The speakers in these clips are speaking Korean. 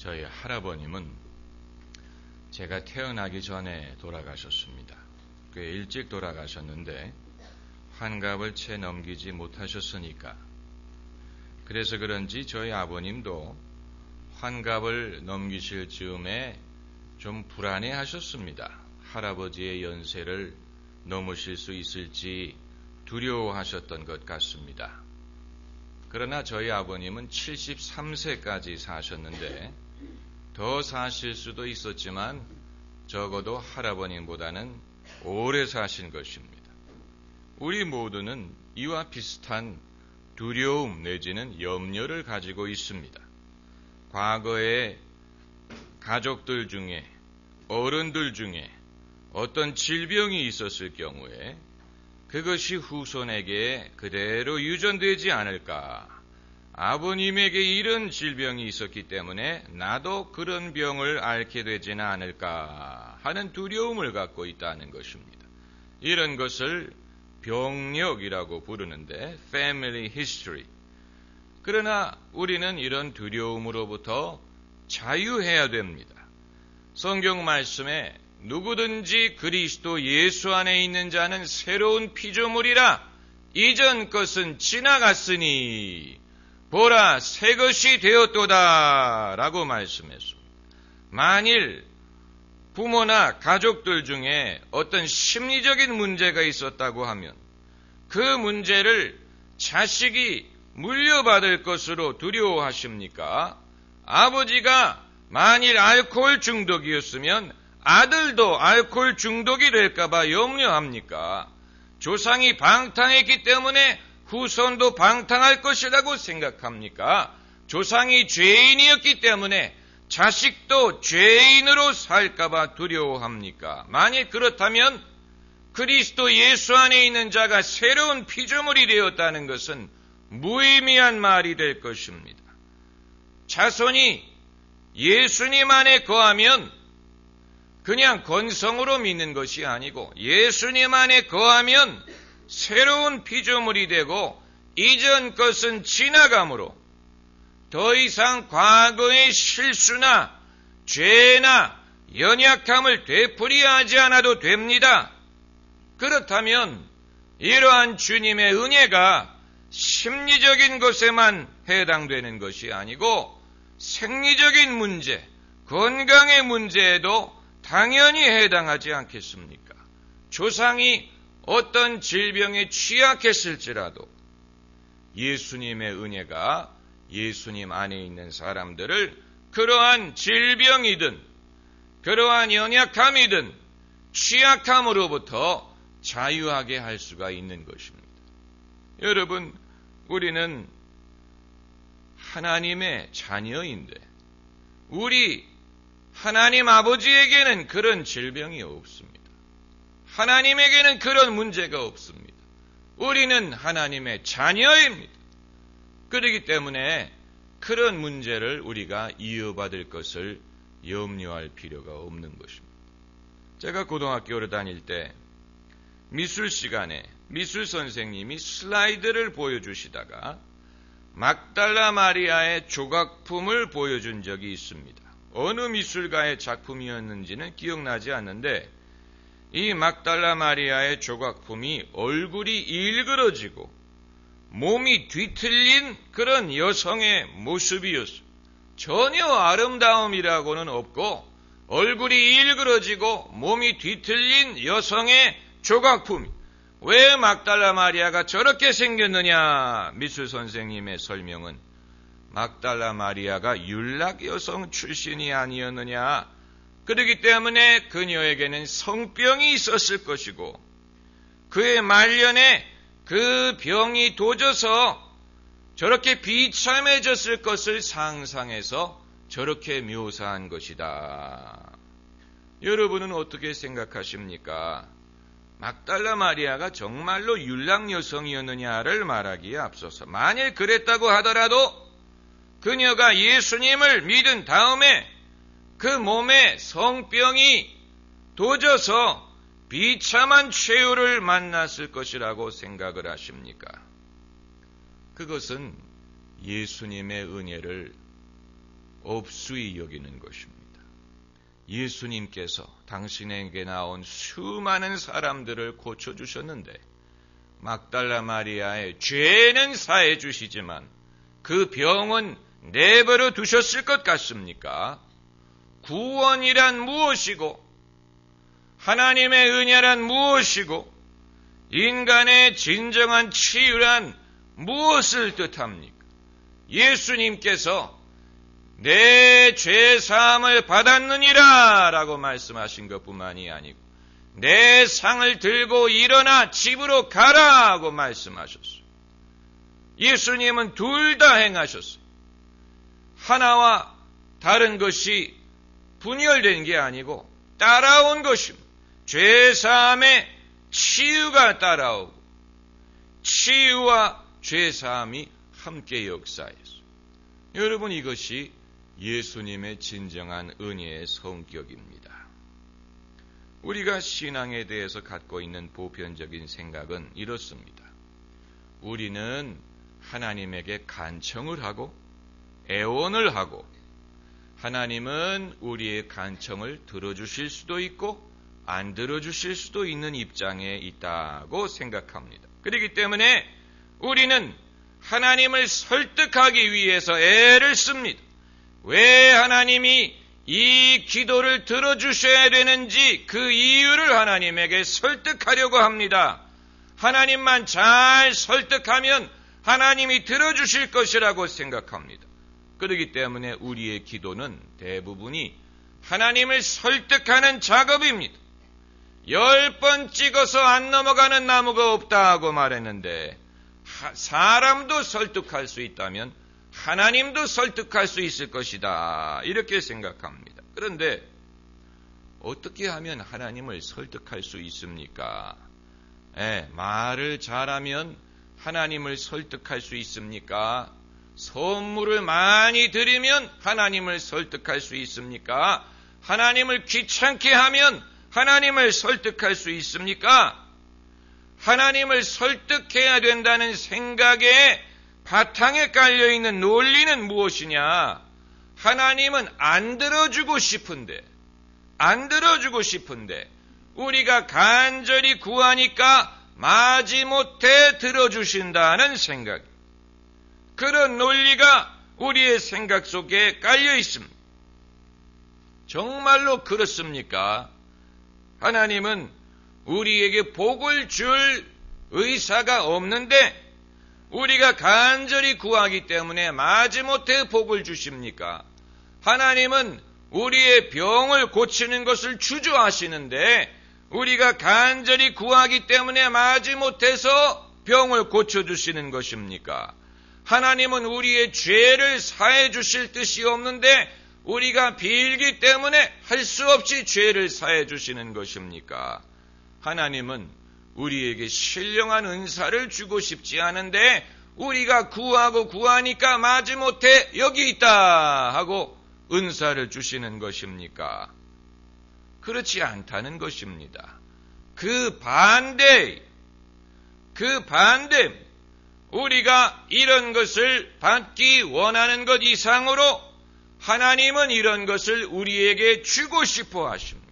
저희 할아버님은 제가 태어나기 전에 돌아가셨습니다. 꽤 일찍 돌아가셨는데 환갑을 채 넘기지 못하셨으니까. 그래서 그런지 저희 아버님도 환갑을 넘기실 즈음에 좀 불안해 하셨습니다. 할아버지의 연세를 넘으실 수 있을지 두려워하셨던 것 같습니다. 그러나 저희 아버님은 73세까지 사셨는데 더 사실 수도 있었지만 적어도 할아버님보다는 오래 사신 것입니다. 우리 모두는 이와 비슷한 두려움 내지는 염려를 가지고 있습니다. 과거에 가족들 중에 어른들 중에 어떤 질병이 있었을 경우에 그것이 후손에게 그대로 유전되지 않을까. 아버님에게 이런 질병이 있었기 때문에 나도 그런 병을 앓게 되지는 않을까 하는 두려움을 갖고 있다는 것입니다. 이런 것을 병력이라고 부르는데 family history. 그러나 우리는 이런 두려움으로부터 자유해야 됩니다. 성경 말씀에 누구든지 그리스도 예수 안에 있는 자는 새로운 피조물이라 이전 것은 지나갔으니 보라 새 것이 되었도다 라고 말씀했습니다. 만일 부모나 가족들 중에 어떤 심리적인 문제가 있었다고 하면 그 문제를 자식이 물려받을 것으로 두려워하십니까? 아버지가 만일 알코올 중독이었으면 아들도 알코올 중독이 될까봐 염려합니까? 조상이 방탕했기 때문에 후손도 방탕할 것이라고 생각합니까? 조상이 죄인이었기 때문에 자식도 죄인으로 살까봐 두려워합니까? 만일 그렇다면 그리스도 예수 안에 있는 자가 새로운 피조물이 되었다는 것은 무의미한 말이 될 것입니다. 자손이 예수님 안에 거하면 그냥 건성으로 믿는 것이 아니고 예수님 안에 거하면 새로운 피조물이 되고 이전 것은 지나가므로 더 이상 과거의 실수나 죄나 연약함을 되풀이하지 않아도 됩니다. 그렇다면 이러한 주님의 은혜가 심리적인 것에만 해당되는 것이 아니고 생리적인 문제, 건강의 문제에도 당연히 해당하지 않겠습니까? 조상이 어떤 질병에 취약했을지라도 예수님의 은혜가 예수님 안에 있는 사람들을 그러한 질병이든 그러한 연약함이든 취약함으로부터 자유하게 할 수가 있는 것입니다. 여러분, 우리는 하나님의 자녀인데 우리 하나님 아버지에게는 그런 질병이 없습니다. 하나님에게는 그런 문제가 없습니다. 우리는 하나님의 자녀입니다. 그렇기 때문에 그런 문제를 우리가 이어받을 것을 염려할 필요가 없는 것입니다. 제가 고등학교를 다닐 때 미술 시간에 미술 선생님이 슬라이드를 보여주시다가 막달라 마리아의 조각품을 보여준 적이 있습니다. 어느 미술가의 작품이었는지는 기억나지 않는데 이 막달라 마리아의 조각품이 얼굴이 일그러지고 몸이 뒤틀린 그런 여성의 모습이었어요. 전혀 아름다움이라고는 없고 얼굴이 일그러지고 몸이 뒤틀린 여성의 조각품. 왜 막달라 마리아가 저렇게 생겼느냐? 미술 선생님의 설명은 막달라 마리아가 율락 여성 출신이 아니었느냐? 그렇기 때문에 그녀에게는 성병이 있었을 것이고 그의 말년에 그 병이 도져서 저렇게 비참해졌을 것을 상상해서 저렇게 묘사한 것이다. 여러분은 어떻게 생각하십니까? 막달라 마리아가 정말로 율락 여성이었느냐를 말하기에 앞서서 만일 그랬다고 하더라도 그녀가 예수님을 믿은 다음에 그 몸에 성병이 도져서 비참한 최후를 만났을 것이라고 생각을 하십니까? 그것은 예수님의 은혜를 없수히 여기는 것입니다. 예수님께서 당신에게 나온 수많은 사람들을 고쳐주셨는데 막달라 마리아의 죄는 사해 주시지만 그 병은 내버려 두셨을 것 같습니까? 구원이란 무엇이고 하나님의 은혜란 무엇이고 인간의 진정한 치유란 무엇을 뜻합니까? 예수님께서 내 죄사함을 받았느니라 라고 말씀하신 것뿐만이 아니고 내 상을 들고 일어나 집으로 가라 하고 말씀하셨어요. 예수님은 둘 다 행하셨어요. 하나와 다른 것이 분열된 게 아니고 따라온 것입니다. 죄사함에 치유가 따라오고 치유와 죄사함이 함께 역사했어요. 여러분, 이것이 예수님의 진정한 은혜의 성격입니다. 우리가 신앙에 대해서 갖고 있는 보편적인 생각은 이렇습니다. 우리는 하나님에게 간청을 하고 애원을 하고 하나님은 우리의 간청을 들어주실 수도 있고 안 들어주실 수도 있는 입장에 있다고 생각합니다. 그렇기 때문에 우리는 하나님을 설득하기 위해서 애를 씁니다. 왜 하나님이 이 기도를 들어주셔야 되는지 그 이유를 하나님에게 설득하려고 합니다. 하나님만 잘 설득하면 하나님이 들어주실 것이라고 생각합니다. 그렇기 때문에 우리의 기도는 대부분이 하나님을 설득하는 작업입니다. 10번 찍어서 안 넘어가는 나무가 없다 하고 말했는데 사람도 설득할 수 있다면 하나님도 설득할 수 있을 것이다 이렇게 생각합니다. 그런데 어떻게 하면 하나님을 설득할 수 있습니까? 말을 잘하면 하나님을 설득할 수 있습니까? 선물을 많이 드리면 하나님을 설득할 수 있습니까? 하나님을 귀찮게 하면 하나님을 설득할 수 있습니까? 하나님을 설득해야 된다는 생각에 바탕에 깔려있는 논리는 무엇이냐? 하나님은 안 들어주고 싶은데 우리가 간절히 구하니까 마지못해 들어주신다는 생각, 그런 논리가 우리의 생각 속에 깔려 있습니다. 정말로 그렇습니까? 하나님은 우리에게 복을 줄 의사가 없는데 우리가 간절히 구하기 때문에 마지못해 복을 주십니까? 하나님은 우리의 병을 고치는 것을 주저하시는데 우리가 간절히 구하기 때문에 마지못해서 병을 고쳐주시는 것입니까? 하나님은 우리의 죄를 사해 주실 뜻이 없는데 우리가 빌기 때문에 할 수 없이 죄를 사해 주시는 것입니까? 하나님은 우리에게 신령한 은사를 주고 싶지 않은데 우리가 구하니까 마지못해 여기 있다 하고 은사를 주시는 것입니까? 그렇지 않다는 것입니다. 그 반대, 우리가 이런 것을 받기 원하는 것 이상으로 하나님은 이런 것을 우리에게 주고 싶어 하십니다.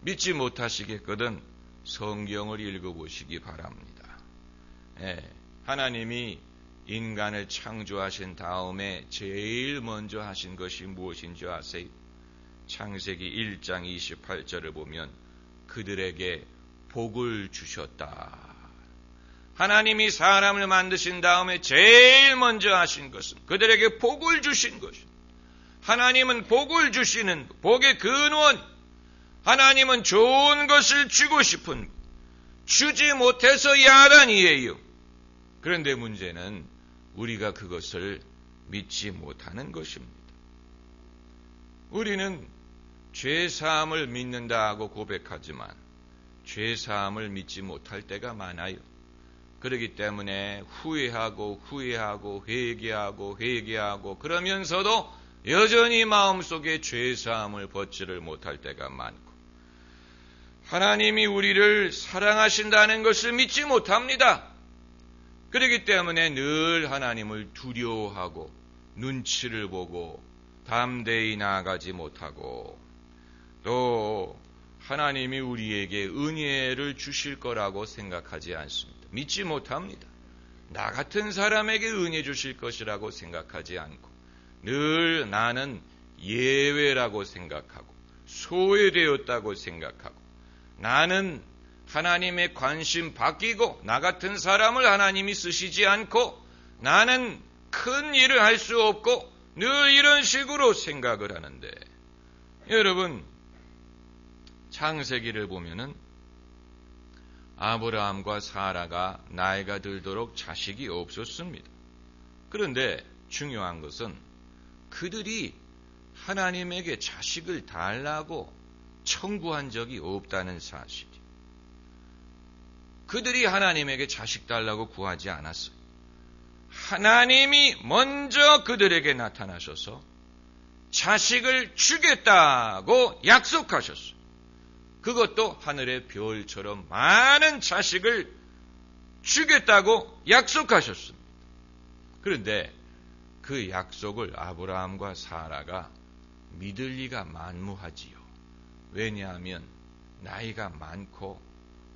믿지 못하시겠거든 성경을 읽어보시기 바랍니다. 하나님이 인간을 창조하신 다음에 제일 먼저 하신 것이 무엇인지 아세요? 창세기 1장 28절을 보면 그들에게 복을 주셨다. 하나님이 사람을 만드신 다음에 제일 먼저 하신 것은 그들에게 복을 주신 것입니다. 하나님은 복을 주시는 복의 근원, 하나님은 좋은 것을 주고 싶은 주지 못해서 야단이에요. 그런데 문제는 우리가 그것을 믿지 못하는 것입니다. 우리는 죄사함을 믿는다고 고백하지만 죄사함을 믿지 못할 때가 많아요. 그렇기 때문에 후회하고 회개하고 그러면서도 여전히 마음속에 죄사함을 벗지를 못할 때가 많고 하나님이 우리를 사랑하신다는 것을 믿지 못합니다. 그렇기 때문에 늘 하나님을 두려워하고 눈치를 보고 담대히 나아가지 못하고 또 하나님이 우리에게 은혜를 주실 거라고 생각하지 않습니다. 믿지 못합니다. 나 같은 사람에게 은혜 주실 것이라고 생각하지 않고 늘 나는 예외라고 생각하고 소외되었다고 생각하고 나는 하나님의 관심 바뀌고 나 같은 사람을 하나님이 쓰시지 않고 나는 큰 일을 할 수 없고 늘 이런 식으로 생각을 하는데 여러분 창세기를 보면은 아브라함과 사라가 나이가 들도록 자식이 없었습니다. 그런데 중요한 것은 그들이 하나님에게 자식을 달라고 청구한 적이 없다는 사실이에요. 그들이 하나님에게 자식 달라고 구하지 않았어요. 하나님이 먼저 그들에게 나타나셔서 자식을 주겠다고 약속하셨어요. 그것도 하늘의 별처럼 많은 자식을 주겠다고 약속하셨습니다. 그런데 그 약속을 아브라함과 사라가 믿을 리가 만무하지요. 왜냐하면 나이가 많고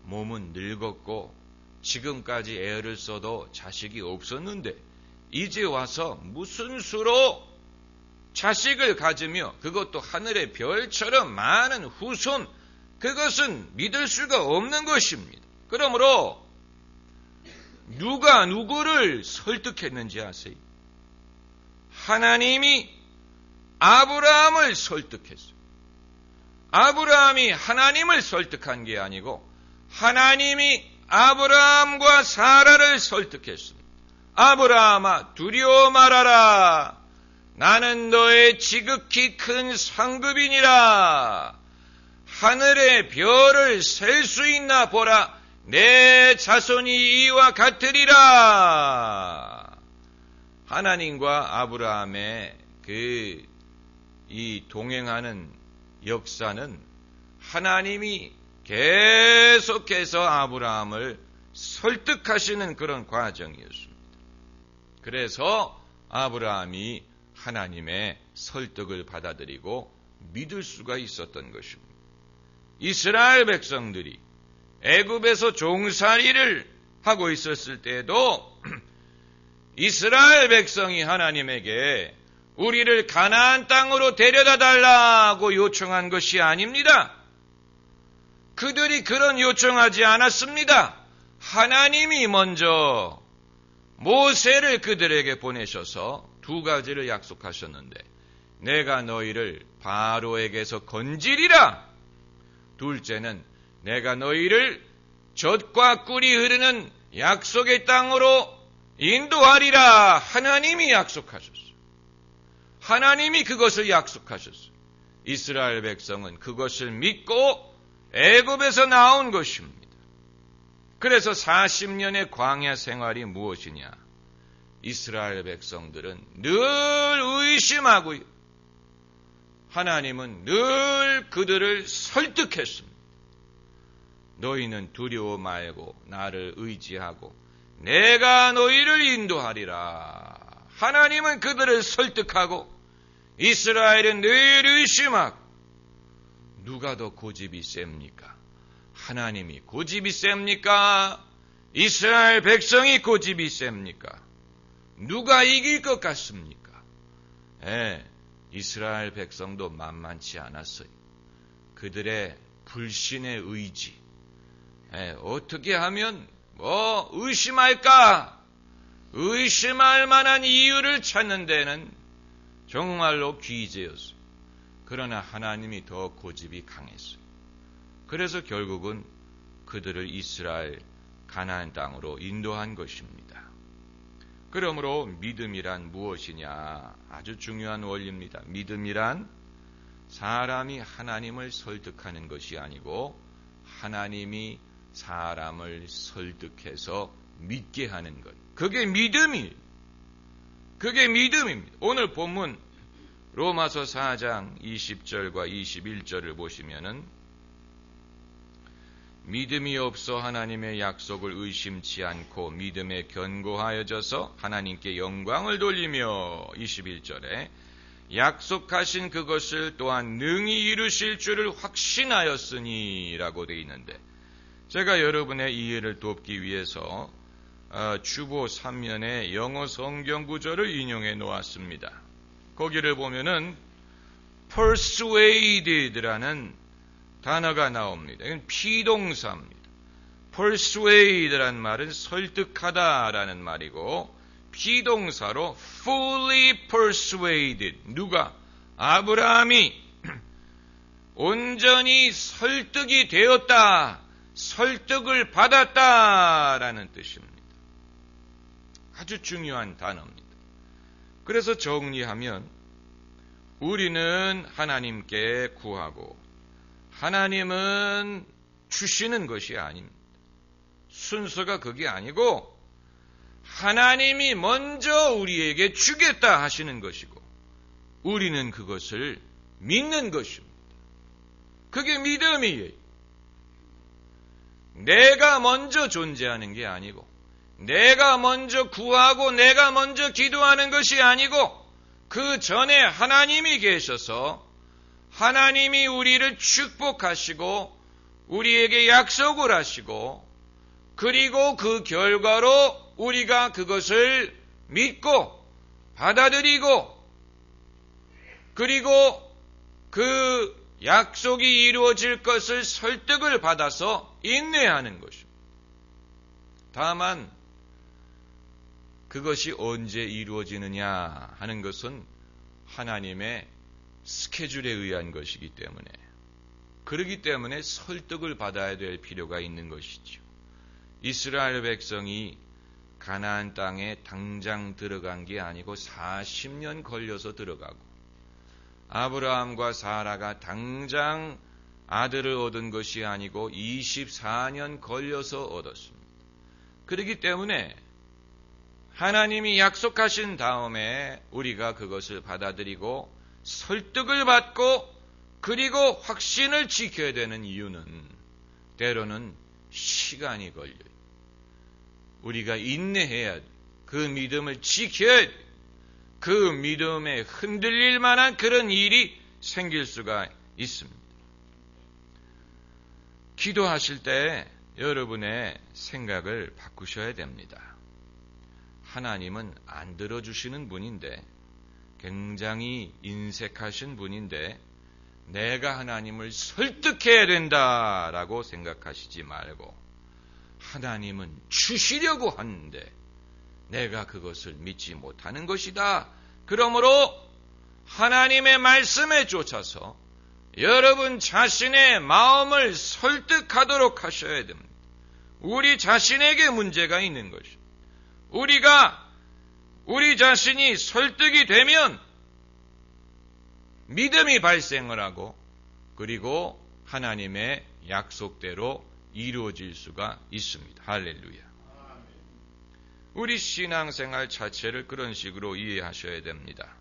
몸은 늙었고 지금까지 애를 써도 자식이 없었는데 이제 와서 무슨 수로 자식을 가지며 그것도 하늘의 별처럼 많은 후손 그것은 믿을 수가 없는 것입니다. 그러므로 누가 누구를 설득했는지 아세요? 하나님이 아브라함을 설득했어요. 아브라함이 하나님을 설득한 게 아니고 하나님이 아브라함과 사라를 설득했습니다. 아브라함아 두려워 말아라. 나는 너의 지극히 큰 상급이니라. 하늘의 별을 셀 수 있나 보라. 내 자손이 이와 같으리라. 하나님과 아브라함의 이 동행하는 역사는 하나님이 계속해서 아브라함을 설득하시는 그런 과정이었습니다. 그래서 아브라함이 하나님의 설득을 받아들이고 믿을 수가 있었던 것입니다. 이스라엘 백성들이 애굽에서 종살이를 하고 있었을 때에도 이스라엘 백성이 하나님에게 우리를 가나안 땅으로 데려다 달라고 요청한 것이 아닙니다. 그들이 그런 요청하지 않았습니다. 하나님이 먼저 모세를 그들에게 보내셔서 두 가지를 약속하셨는데 내가 너희를 바로에게서 건지리라. 둘째는 내가 너희를 젖과 꿀이 흐르는 약속의 땅으로 인도하리라. 하나님이 약속하셨어요. 하나님이 그것을 약속하셨어요. 이스라엘 백성은 그것을 믿고 애굽에서 나온 것입니다. 그래서 40년의 광야 생활이 무엇이냐? 이스라엘 백성들은 늘 의심하고요. 하나님은 늘 그들을 설득했습니다. 너희는 두려워 말고 나를 의지하고 내가 너희를 인도하리라. 하나님은 그들을 설득하고 이스라엘은 늘 의심하고 누가 더 고집이 셉니까? 하나님이 고집이 셉니까? 이스라엘 백성이 고집이 셉니까? 누가 이길 것 같습니까? 이스라엘 백성도 만만치 않았어요. 그들의 불신의 의지, 어떻게 하면 의심할까? 의심할 만한 이유를 찾는 데는 정말로 귀재였어요. 그러나 하나님이 더 고집이 강했어요. 그래서 결국은 그들을 이스라엘 가나안 땅으로 인도한 것입니다. 그러므로 믿음이란 무엇이냐? 아주 중요한 원리입니다. 믿음이란 사람이 하나님을 설득하는 것이 아니고 하나님이 사람을 설득해서 믿게 하는 것. 그게 믿음이에요. 그게 믿음입니다. 오늘 본문 로마서 4장 20절과 21절을 보시면은 믿음이 없어 하나님의 약속을 의심치 않고 믿음에 견고하여져서 하나님께 영광을 돌리며 21절에 약속하신 그것을 또한 능히 이루실 줄을 확신하였으니 라고 되어 있는데, 제가 여러분의 이해를 돕기 위해서 주보 3면의 영어 성경 구절을 인용해 놓았습니다. 거기를 보면은 persuaded라는 단어가 나옵니다. 이건 피동사입니다. persuade란 말은 설득하다라는 말이고, 피동사로 fully persuaded, 누가? 아브라함이 온전히 설득이 되었다, 설득을 받았다라는 뜻입니다. 아주 중요한 단어입니다. 그래서 정리하면 우리는 하나님께 구하고 하나님은 주시는 것이 아닙니다. 순서가 그게 아니고 하나님이 먼저 우리에게 주겠다 하시는 것이고 우리는 그것을 믿는 것입니다. 그게 믿음이에요. 내가 먼저 존재하는 게 아니고, 내가 먼저 구하고 내가 먼저 기도하는 것이 아니고, 그 전에 하나님이 계셔서 하나님이 우리를 축복하시고 우리에게 약속을 하시고, 그리고 그 결과로 우리가 그것을 믿고 받아들이고, 그리고 그 약속이 이루어질 것을 설득을 받아서 인내하는 것입니다. 다만 그것이 언제 이루어지느냐 하는 것은 하나님의 스케줄에 의한 것이기 때문에, 그렇기 때문에 설득을 받아야 될 필요가 있는 것이죠. 이스라엘 백성이 가나안 땅에 당장 들어간 게 아니고 40년 걸려서 들어가고, 아브라함과 사라가 당장 아들을 얻은 것이 아니고 24년 걸려서 얻었습니다. 그렇기 때문에 하나님이 약속하신 다음에 우리가 그것을 받아들이고 설득을 받고 그리고 확신을 지켜야 되는 이유는 때로는 시간이 걸려요. 우리가 인내해야 돼. 그 믿음을 지켜야 돼. 그 믿음에 흔들릴 만한 그런 일이 생길 수가 있습니다. 기도하실 때 여러분의 생각을 바꾸셔야 됩니다. 하나님은 안 들어주시는 분인데, 굉장히 인색하신 분인데 내가 하나님을 설득해야 된다라고 생각하시지 말고, 하나님은 주시려고 하는데 내가 그것을 믿지 못하는 것이다. 그러므로 하나님의 말씀에 쫓아서 여러분 자신의 마음을 설득하도록 하셔야 됩니다. 우리 자신에게 문제가 있는 것입니다. 우리 자신이 설득이 되면 믿음이 발생을 하고, 그리고 하나님의 약속대로 이루어질 수가 있습니다. 할렐루야. 우리 신앙생활 자체를 그런 식으로 이해하셔야 됩니다.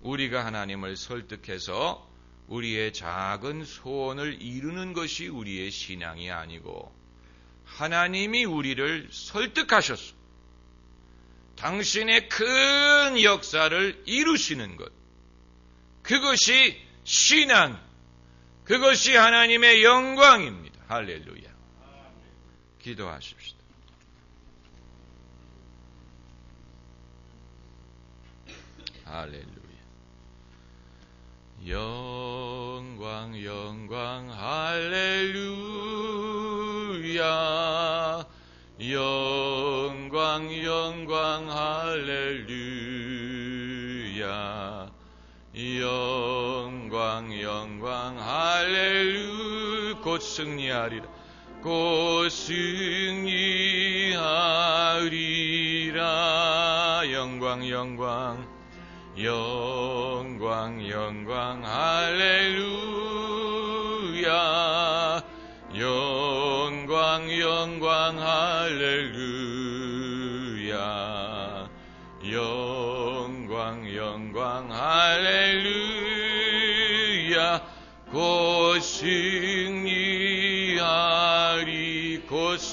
우리가 하나님을 설득해서 우리의 작은 소원을 이루는 것이 우리의 신앙이 아니고, 하나님이 우리를 설득하셨어. 당신의 큰 역사를 이루시는 것. 그것이 신앙, 그것이 하나님의 영광입니다. 할렐루야. 기도하십시다. 할렐루야. 영광, 영광, 할렐루야. 영광, 영광, 할렐루야. 영광, 영광, 할렐루야. 곧 승리하리라. 곧 승리하리라. 영광, 영광, 영광, 영광, 할렐루야. 영광, 영광, 할렐루야. 영광, 영광, 할렐루야. 곧 승리하리라.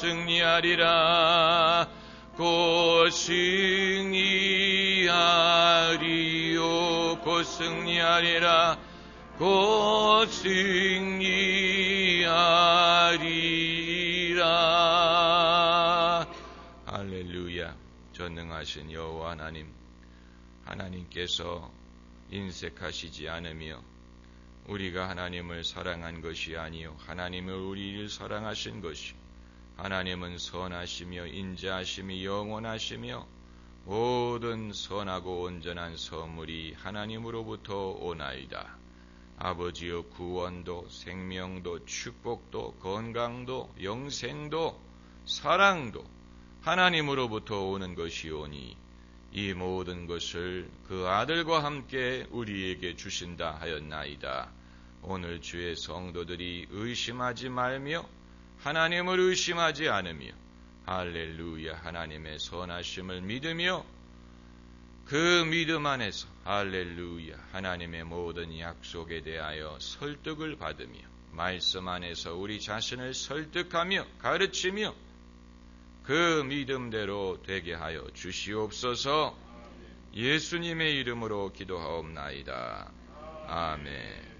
승리하리라. 곧 승리하리요. 곧 승리하리라. 곧 승리하리라. 할렐루야. 전능하신 여호와 하나님, 하나님께서 인색하시지 않으며 우리가 하나님을 사랑한 것이 아니요 하나님을 우리를 사랑하신 것이, 하나님은 선하시며 인자하심이 영원하시며 모든 선하고 온전한 선물이 하나님으로부터 오나이다. 아버지여, 구원도 생명도 축복도 건강도 영생도 사랑도 하나님으로부터 오는 것이오니 이 모든 것을 그 아들과 함께 우리에게 주신다 하였나이다. 오늘 주의 성도들이 의심하지 말며 하나님을 의심하지 않으며 할렐루야 하나님의 선하심을 믿으며 그 믿음 안에서 할렐루야 하나님의 모든 약속에 대하여 설득을 받으며 말씀 안에서 우리 자신을 설득하며 가르치며 그 믿음대로 되게 하여 주시옵소서. 예수님의 이름으로 기도하옵나이다. 아멘.